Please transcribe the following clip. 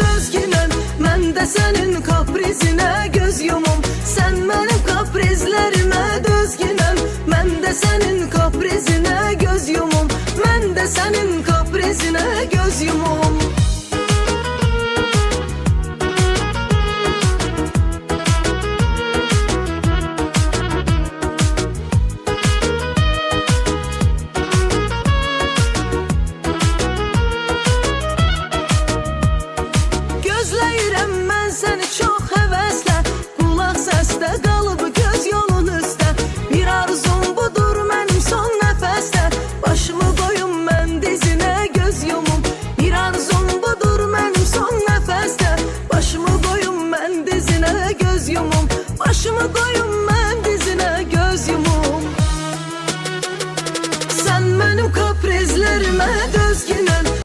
dözgünəm. Mən də sənin kaprizinə göz yumum. Sən mənim kaprizlərimə dözgünəm. Mən də sənin kaprizinə göz yumum. Mən də sənin kaprizinə göz yumum.